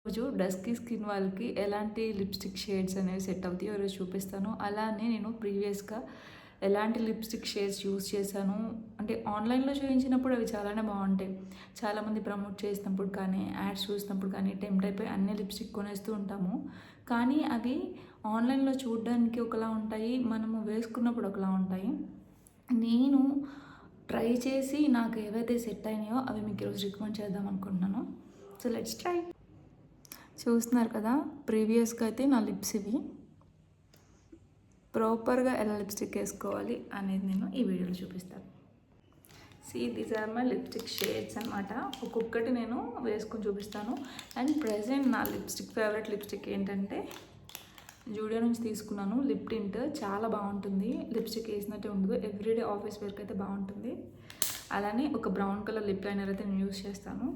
రోజు dusky skin వాళ్ళకి ఎలాంటి లిప్స్టిక్ షేడ్స్ అనేవి సెట్ అవుతాయో ఈరోజు చూపిస్తాను. అలానే నేను ప్రీవియస్‌గా ఎలాంటి లిప్స్టిక్ షేడ్స్ యూజ్ చేశాను అంటే ఆన్‌లైన్‌లో చూయించినప్పుడు అవి చాలానే బాగుంటాయి. చాలామంది ప్రమోట్ చేసినప్పుడు కానీ, యాడ్స్ చూసినప్పుడు కానీ టెంప్ట్ అయిపోయి అన్ని లిప్స్టిక్ కొనేస్తూ ఉంటాము. కానీ అవి ఆన్‌లైన్‌లో చూడడానికి ఒకలా ఉంటాయి. మనము వేసుకున్నప్పుడు ఒకలా ఉంటాయి. నేను ట్రై చేసి నాకు ఏవైతే సెట్ అయినాయో అవి మీకు ఈరోజు రికమెండ్ చేద్దాం అనుకుంటున్నాను. So let's try. చూస్తున్నారు కదా, ప్రీవియస్గా అయితే నా లిప్స్ ఇవి. ప్రాపర్గా ఎలా లిప్స్టిక్ వేసుకోవాలి అనేది నేను ఈ వీడియోలో చూపిస్తాను. These are my lipstick shades అనమాట. ఒక్కొక్కటి నేను వేసుకొని చూపిస్తాను. అండ్ ప్రెజెంట్ నా ఫేవరెట్ లిప్స్టిక్ ఏంటంటే జూడియో నుంచి తీసుకున్నాను. లిప్ టింట్ చాలా బాగుంటుంది. లిప్స్టిక్ వేసినట్టే ఉండదు. ఎవ్రీడే ఆఫీస్ వేర్కి అయితే బాగుంటుంది. అలానే ఒక బ్రౌన్ కలర్ లిప్ లైనర్ అయితే నేను యూస్ చేస్తాను.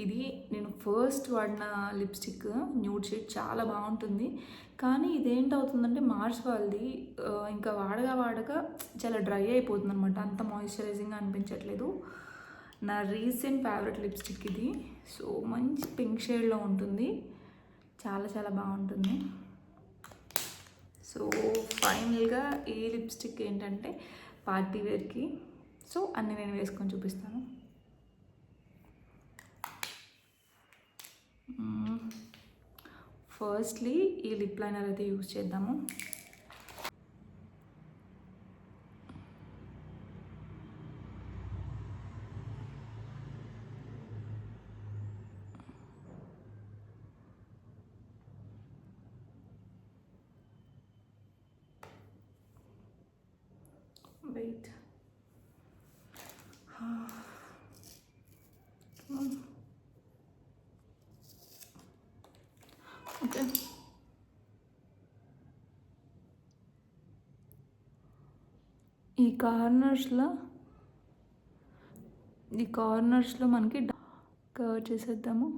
ఇది నేను ఫస్ట్ వాడిన లిప్స్టిక్ న్యూడ్ షేడ్, చాలా బాగుంటుంది. కానీ ఇదేంటవుతుందంటే మార్చ్ వాళ్ళది ఇంకా వాడగా చాలా డ్రై అయిపోతుంది అనమాట. అంత మాయిశ్చరైజింగ్గా అనిపించట్లేదు. నా రీసెంట్ ఫేవరెట్ లిప్స్టిక్ ఇది. సో మంచి పింక్ షేడ్లో ఉంటుంది. చాలా బాగుంటుంది. సో ఫైనల్గా ఈ లిప్స్టిక్ ఏంటంటే పార్టీ వేర్కి. సో అన్నీ నేను వేసుకొని చూపిస్తాను. ఫస్ట్లీ ఈ లిప్ లైనర్ అయితే యూజ్ చేద్దాము. వెయిట్. ఓకే, ఈ కార్నర్స్లో మనకి కవర్ చేసేద్దాము.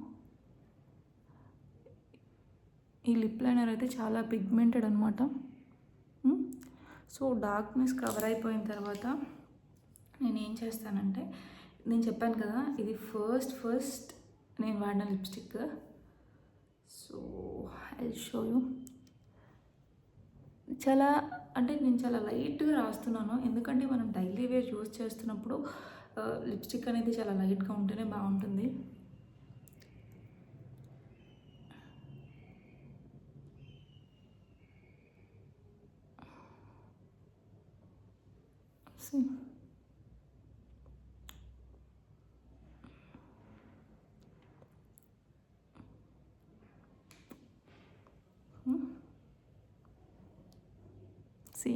ఈ లిప్ లైనర్ అయితే చాలా పిగ్మెంటెడ్ అనమాట. సో డార్క్నెస్ కవర్ అయిపోయిన తర్వాత నేను ఏం చేస్తానంటే, నేను చెప్పాను కదా ఇది ఫస్ట్ నేను వాడిన lipstick. So I show you. నేను చాలా లైట్గా రాస్తున్నాను, ఎందుకంటే మనం డైలీ వేర్ యూజ్ చేస్తున్నప్పుడు లిప్స్టిక్ అనేది చాలా లైట్గా ఉంటేనే బాగుంటుంది.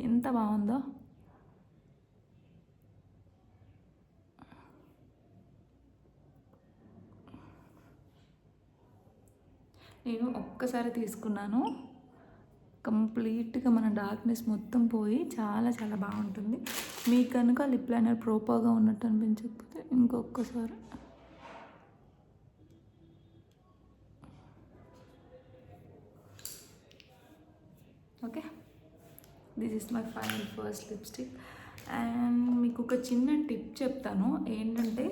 ఎంత బాగుందో. నేను ఒక్కసారి తీసుకున్నాను, కంప్లీట్గా మన డార్క్నెస్ మొత్తం పోయి చాలా బాగుంటుంది. మీకు కనుక లిప్ లైనర్ ప్రాపర్గా ఉన్నట్టు అనిపించకపోతే ఇంకొకసారి. Okay, this is my final first lipstick. And మీకు ఒక చిన్న టిప్ చెప్తాను ఏంటంటే,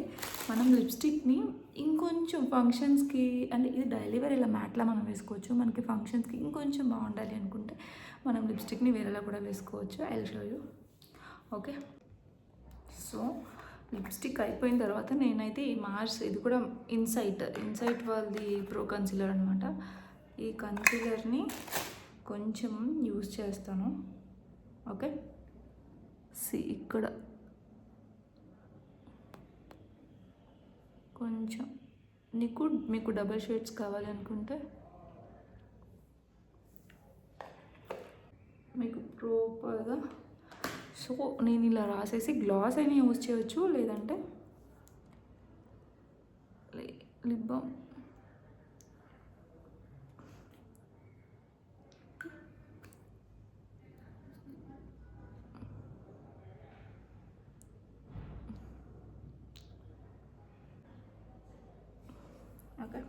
మనం లిప్స్టిక్ని ఇంకొంచెం ఫంక్షన్స్కి, అంటే ఇది డైలీ వేర్ ఇలా మ్యాట్లా మనం వేసుకోవచ్చు. మనకి ఫంక్షన్స్కి ఇంకొంచెం బాగుండాలి అనుకుంటే మనం లిప్స్టిక్ని వేరేలా కూడా వేసుకోవచ్చు. I will show you. Okay, so lipstick అయిపోయిన తర్వాత నేనైతే ఈ మార్స్, ఇది కూడా ఇన్సైట్ వాళ్ళది ప్రో కన్సీలర్ అనమాట. ఈ కన్సీలర్ని కొంచెం యూజ్ చేస్తాను. ఓకే, ఇక్కడ కొంచెం మీకు డబల్ షేడ్స్ కావాలి అనుకుంటే మీకు ప్రాపర్గా. సో నేను ఇలా రాసేసి గ్లాస్ అయినా యూజ్ చేయవచ్చు, లేదంటే లిప్ బామ్. ఓకే,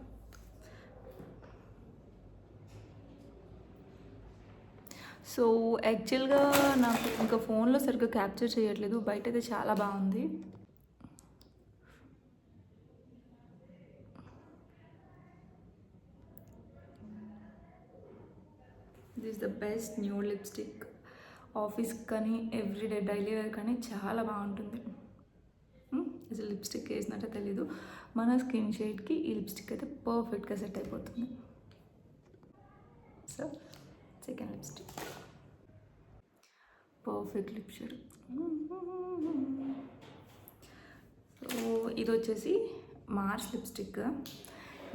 సో యాక్చువల్గా నాకు ఇంకా ఫోన్లో సరిగ్గా క్యాప్చర్ చేయట్లేదు, బయట అయితే చాలా బాగుంది. This the best new lipstick. ఆఫీస్కి కానీ ఎవ్రీడే డైలీ వేర్ కానీ చాలా బాగుంటుంది. అసలు లిప్స్టిక్ వేసినట్టే తెలీదు. మన స్కిన్ షేడ్కి ఈ లిప్స్టిక్ అయితే పర్ఫెక్ట్గా సెట్ అయిపోతుంది. So second lipstick perfect lip shade. So ఇది వచ్చేసి Mars lipstick.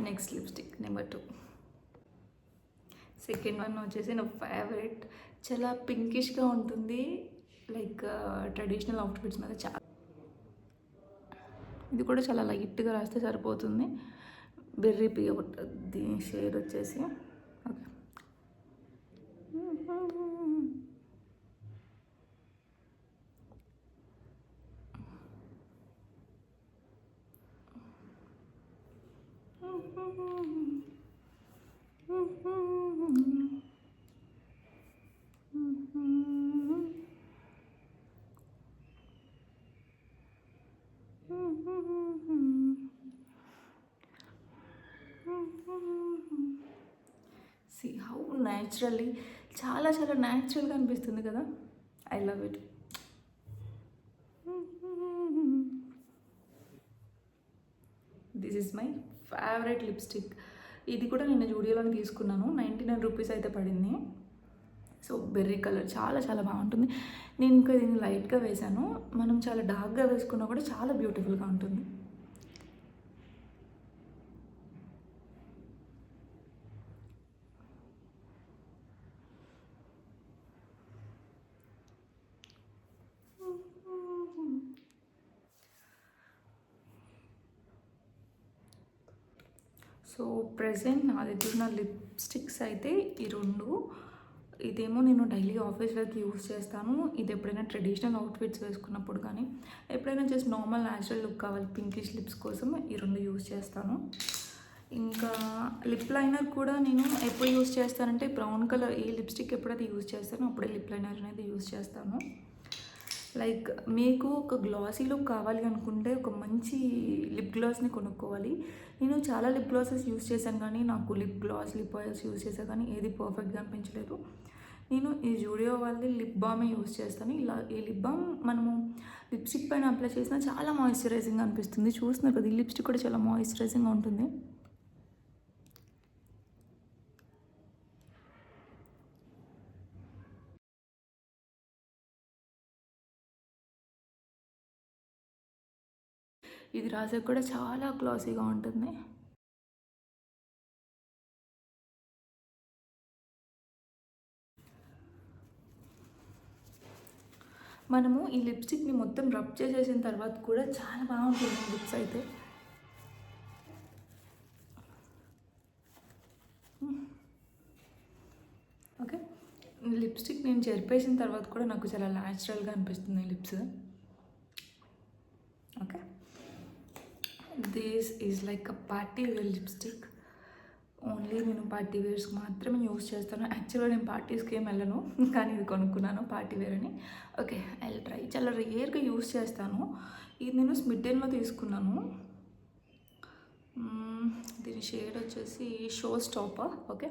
Next lipstick number 2. Second one వచ్చేసి నా ఫేవరెట్, చాలా పింకిష్గా ఉంటుంది, లైక్ ట్రెడిషనల్ అవుట్ఫిట్స్ మీద చాలా. ఇది కూడా చాలా లైట్గా రాస్తే సరిపోతుంది. బెర్రీ పియో దీని షేడ్ వచ్చేసి. ఓకే, see how naturally, చాలా చాలా న్యాచురల్గా అనిపిస్తుంది కదా. I love it. This is my favourite lipstick. ఇది కూడా నేను జూడియోలో తీసుకున్నాను. 99 రూపీస్ అయితే పడింది. సో బెర్రీ కలర్ చాలా చాలా బాగుంటుంది. నేను ఇంకా దీన్ని లైట్గా వేసాను. మనం చాలా డార్క్గా వేసుకున్నా కూడా చాలా బ్యూటిఫుల్గా ఉంటుంది. సో ప్రెజెంట్ నా దగ్గర ఉన్న లిప్స్టిక్స్ అయితే ఈ 2. ఇదేమో నేను డైలీ ఆఫీస్ వేర్కి యూస్ చేస్తాను. ఇది ఎప్పుడైనా ట్రెడిషనల్ అవుట్ఫిట్స్ వేసుకున్నప్పుడు కానీ, ఎప్పుడైనా జస్ట్ నార్మల్ న్యాచురల్ లుక్ కావాలి పింకిష్ లిప్స్ కోసం ఈ 2 యూస్ చేస్తాను. ఇంకా లిప్ లైనర్ కూడా నేను ఎప్పుడు యూస్ చేస్తానంటే బ్రౌన్ కలర్ ఈ లిప్స్టిక్ ఎప్పుడైతే యూస్ చేస్తానో అప్పుడే లిప్ లైనర్ అనేది యూస్ చేస్తాను. లైక్ మీకు ఒక గ్లాసీ లుక్ కావాలి అనుకుంటే ఒక మంచి లిప్ గ్లాస్ని కొనుక్కోవాలి. నేను చాలా లిప్ గ్లాసెస్ యూస్ చేశాను కానీ నాకు lip gloss, lip oils use చేశాను కానీ ఏది పర్ఫెక్ట్గా అనిపించలేదు. నేను ఈ జూడియో వాళ్ళది లిప్ బామే యూస్ చేస్తాను. ఇలా ఈ లిప్ బామ్ మనము లిప్స్టిక్ పైన అప్లై చేసినా చాలా మాయిశ్చరైజింగ్గా అనిపిస్తుంది. చూస్తున్నారు కదా, ఈ లిప్స్టిక్ కూడా చాలా మాయిశ్చరైజింగ్గా ఉంటుంది. ఇది రాసాక కూడా చాలా గ్లాసీగా ఉంటుంది. మనము ఈ లిప్స్టిక్ని మొత్తం రబ్ చేసేసిన తర్వాత కూడా చాలా బాగుంటుంది లిప్స్ అయితే. ఓకే, లిప్స్టిక్ నేను చెరిపేసిన తర్వాత కూడా నాకు చాలా న్యాచురల్గా అనిపిస్తుంది lips. Okay, this is like a party wear lipstick. Only నేను పార్టీ వేర్స్కి మాత్రమే యూస్ చేస్తాను. యాక్చువల్గా నేను పార్టీస్కి ఏం వెళ్ళను కానీ ఇది కొనుక్కున్నాను పార్టీ వేర్ అని. Okay, I will try. చాలా రేర్గా యూస్ చేస్తాను. ఇది నేను స్మిడ్డెన్లో తీసుకున్నాను. దీని షేడ్ వచ్చేసి show stopper. Okay,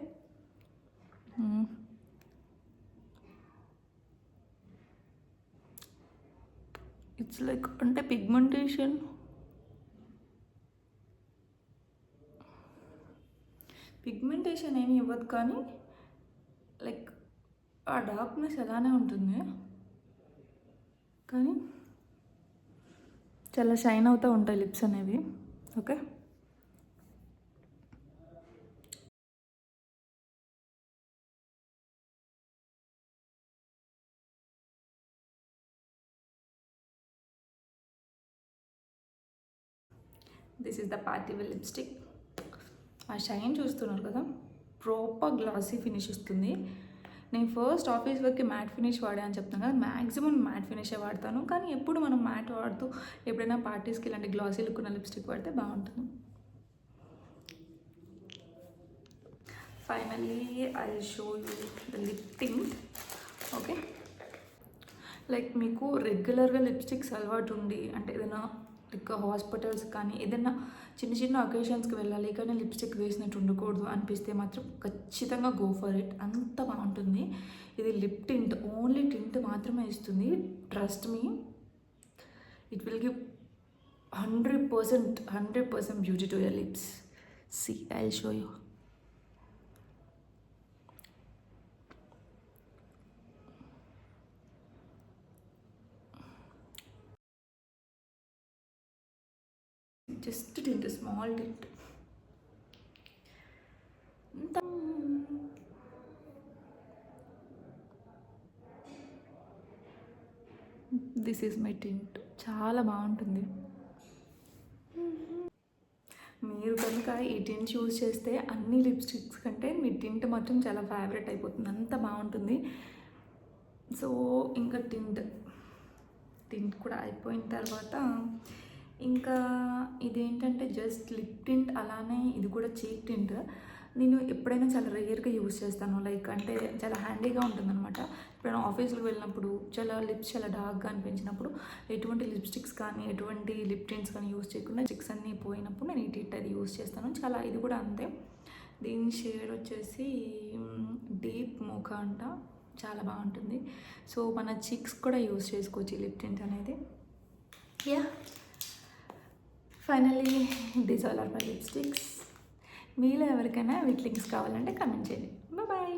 it's like అంటే పిగ్మెంటేషన్ ఏమీ ఇవ్వదు కానీ లైక్ ఆ డార్క్నెస్ అలానే ఉంటుంది కానీ చాలా షైన్ అవుతూ ఉంటాయి లిప్స్ అనేవి. Okay, this is the party wear lipstick. ఆ షైన్ చూస్తున్నారు కదా, ప్రాపర్ గ్లాసీ ఫినిష్ ఇస్తుంది. నేను ఫస్ట్ ఆఫీస్ వర్క్కి మ్యాట్ ఫినిష్ వాడా అని చెప్తాను కదా, మ్యాక్సిమం మ్యాట్ ఫినిషే వాడతాను. కానీ ఎప్పుడు మనం మ్యాట్ వాడుతూ ఎప్పుడైనా పార్టీస్కి ఇలాంటి గ్లాసీ లుక్ ఉన్న లిప్స్టిక్ వాడితే బాగుంటుంది. Finally I show you the lip tint. Okay, like మీకు రెగ్యులర్గా లిప్స్టిక్స్ అలవాటు ఉండి అంటే ఏదైనా లైక్ హాస్పిటల్స్ కానీ ఏదైనా చిన్న చిన్న అకేషన్స్కి వెళ్ళాలి కానీ లిప్స్టిక్ వేసినట్టు ఉండకూడదు అనిపిస్తే మాత్రం ఖచ్చితంగా గో ఫర్ ఇట్. అంత బాగుంటుంది. ఇది లిప్ టింట్, ఓన్లీ టింట్ మాత్రమే ఇస్తుంది. Trust me, it will give 100% beauty to your lips. See, I will show you. Just tint, small tint. This is my tint. చాలా బాగుంటుంది. మీరు కనుక ఈ టింట్ యూజ్ చేస్తే అన్ని లిప్స్టిక్స్ కంటే మీ టింట్ మాత్రం చాలా ఫేవరెట్ అయిపోతుంది. అంత బాగుంటుంది. సో ఇంకా టింట్ కూడా అయిపోయిన తర్వాత ఇంకా ఇదేంటంటే జస్ట్ లిప్ టింట్, అలానే ఇది కూడా చీక్ టింట్. నేను ఎప్పుడైనా చాలా రేర్గా యూజ్ చేస్తాను, లైక్ అంటే చాలా హ్యాండీగా ఉంటుందన్నమాట. ఎప్పుడైనా ఆఫీస్కి వెళ్ళినప్పుడు చాలా లిప్స్ చాలా డార్క్గా అనిపించినప్పుడు ఎటువంటి లిప్స్టిక్స్ కానీ ఎటువంటి లిప్ టింట్స్ కానీ యూజ్ చేయకుండా స్టిక్స్ అన్నీ పోయినప్పుడు నేను ఈ టింట్ అది యూజ్ చేస్తాను. చాలా ఇది కూడా అంతే. దీని షేడ్ వచ్చేసి డీప్ మోకా అంట. చాలా బాగుంటుంది. సో మన చిక్స్ కూడా యూజ్ చేసుకోవచ్చు ఈ లిప్ టింట్ అనేది. Yeah, finally these all are my lipsticks. మీలో ఎవరికైనా వీటి లింక్స్ కావాలంటే కమెంట్ చేయండి. బాయ్.